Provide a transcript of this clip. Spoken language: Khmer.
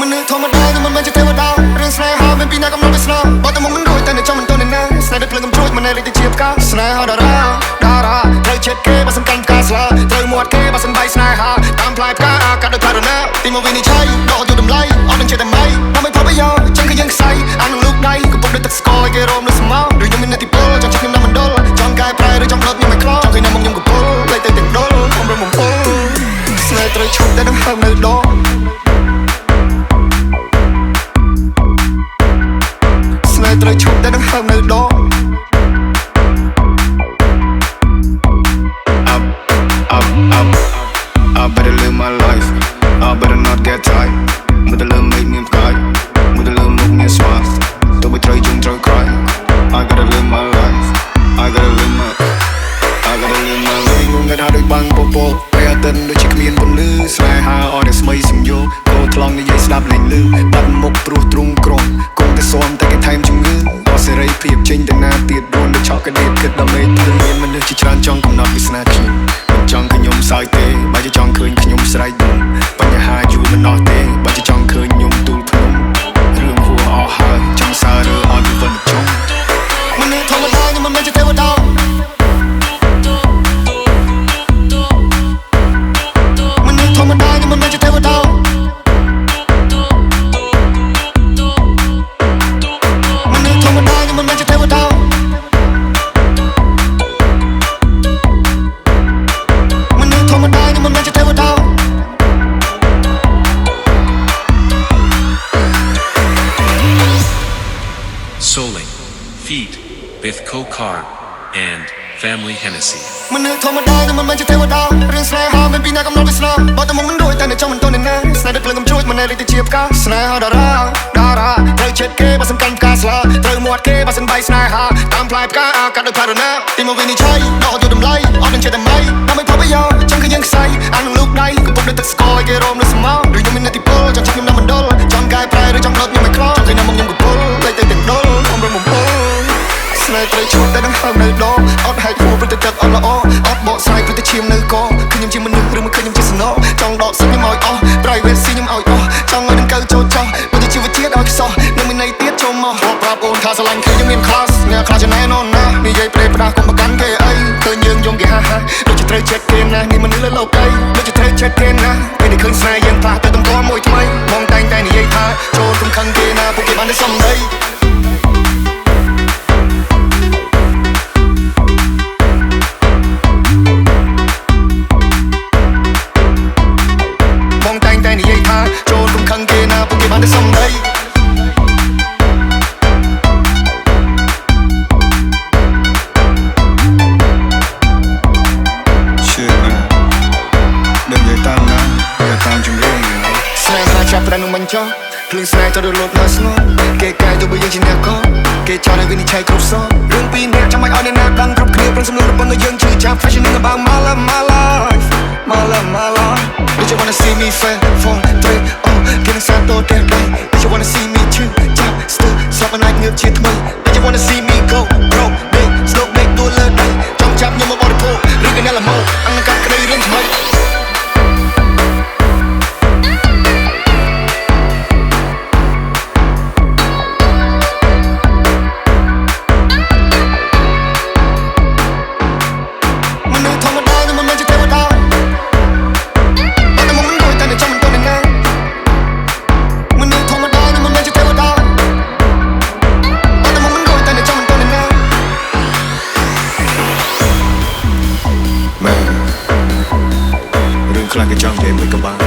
មនុស្សធម្មតាnhưngមិនមែនជាទេវតារឿងស្នេហាមានពីណាកំណត់វាស្នាបើតែមកមិនរួចតែនៅចំមិនទាន់ណាស្នេហ៍ដូចភ្លើងកំជ្រួចមិននៅលេខទៅជាផ្កាស្នេហាតារាត្រូវចិត្តគេបើសំខាន់ផ្កាស្លាត្រូវមាត់គេបើសិនបាយស្នេហាតាមផ្លែផ្កាកាត់ដោយការណាទីមកវិនិច្ឆ័យដកយកតម្លៃអត់នឹងចិត្តតែម៉ៃដើម្បីផលប្រយោជន៍ចឹងគឺយើងខ្សែអានឹងលូកដៃកំពុងដូចទឹកស្ករឲ្យគេរោមនៅស្មោឬខ្ញុំមាននេតិពលចង់ជិះខ្ញុំដល់មណ្ឌលចង់កែប្រែឬចង់ផ្លត់ខ្ញុំមិនខ្លោចង់ឃើញនៅមុខខ្ញុំកំពុលលេខទៅទាំងដុលខ្ញុំរំបំពុលស្នេហ៍ត្រូវឈប់តែនឹងហើមនៅដងស្នេហ៍ត្រូវឈប់តែនឹងហើមនៅដងI better live my life. I better not get tired. Mother love make me cry. Mother love make me smile. Don't be try, don't try cry. I gotta live my life. I gotta live my life. Ngôn ngân hà đôi băng bồ bồ. Bây giờ tên đôi chiếc miên bồn lư. Sài hà ở đây smay xinh vô. Cô thong như dây slap lên lư. Bắt một pru trung kron. Cùng ta xóm ta cái time chung ngư. Họ sẽ rây phiệp trên tên na tiệt đồn để cho cái đệt kết đam mê. Tự nhiên mình được chỉ tràn trong cùng nọt bị snatch. Chong khơi nhung sai tê, bao giờ chong khơi nhung sai đúng. Bao nhà hai dù mình nói tê, bao giờ chong khơi nhung tu phun. Rương hùa họ hai, trong xa rơ họ đi vần chung. Mình nữ thông ta nhưng mà mình chưa theo đâu. Mình nữ thông ta nhưng mà mình chưa theo đâu. Mình nữ thông ta nhưng mà mình chưa theo đâu. Soling, Feet, Bith Kokar, and Family Hennessy. មនុស្សធម្មតាnhưngមិនមែនជាទេវតារឿងស្នេហាមានពីណាកំណត់វាស្នាបើតែមកមិនរួចតែនៅចំមិនទាន់ណាស្នេហ៍ដូចភ្លើងកំជ្រួចមិននៅលេខទៅជាផ្កាស្នេហាតារាត្រូវចិត្តគេបើសំខាន់ផ្កាស្លាត្រូវមាត់គេបើសិនបាយស្នេហាតាមផ្លែផ្កាកាត់ដោយការណាទីមកវិនិច្ឆ័យដកយកតម្លៃអត់នឹងចិត្តតែម៉ៃដើម្បីផលប្រយោជន៍ចឹងគឺយើងខ្សែអានឹងលូកដៃកំពុងដូចទឹកស្ករឲ្យគេរោមនៅស្មោឬខ្ញុំមាននេតិពលចង់ជិះខ្ញុំដល់មណ្ឌលចង់កែប្រែឬចង់ផ្លត់ខ្ញុំមិនខ្លោចឃើញនៅមុខខ្ញុំកំពុលលេខទៅទាំងដុលខ្ញុំរំបំពុលស្នេហ៍ត្រូវឈប់តែនឹងហើមនៅដងអត់ហែកហួរព្រឹត្តិទឹកអត់ល្អអត់បកស្រាយព្រឹត្តិឈាមនៅកឃើញខ្ញុំជាមនុស្សឬមិនឃើញខ្ញុំជាសំណចង់ដកសឹកខ្ញុំឲ្យអស់ privacy ខ្ញុំឲ្យអស់ចង់ឲ្យនឹងកើចូលចោះបើជាជីវិតជាតិឲ្យខ្សោះនឹងមានន័យទៀតចូលមកប្រាប់អូនថាស្រឡាញ់គេខ្ញុំមាន class អ្នកខ្លះចំណែនអូនណានិយាយប្រេផ្ដាស់កុំប្រកាន់គេអីឃើញយើងយំគេហាហាដូចជាត្រូវចិត្តគេណានេះមនុស្សលើលោកអីដូចជាត្រូវចិត្តគេណាពេលដែលឃើញស្នេហ៍យើងផ្លាស់ទៅទំព័រមួយថ្មីមកតែងតែនិយាយថាចូលរំខានគេណាពួកគេបានតែសំដីចូលរំខានគេណាពួកគេបានតែសំដីចាប់ផ្ដើមនឹងមិនចោះភ្លើងស្នេហ៍ចូលរលត់នៅស្ងប់គេកាយទៅបើយើងជាអ្នកកគេចោលឲ្យវិនិច្ឆ័យគ្រប់សពរឿងពីរអ្នកចាំឲ្យអ្នកណាដឹងគ្រប់គ្នាព្រមសំលុំរបស់យើងជឿចាប់ fashion about my life Did you wanna see me fail, fall, trip, oh getting sad to death day Did you wanna see me chill, chop, still slap a night ងើបជាថ្មី Did you wanna see me go, broke, big, slow, big ដួលលើដៃចង់ចាប់ខ្ញុំមកបរិភោគឬក៏អ្នកល្មោអង្ការក្តីរឿងថ្មីខ្លាំងគេចង់និយាយមួយក៏បាន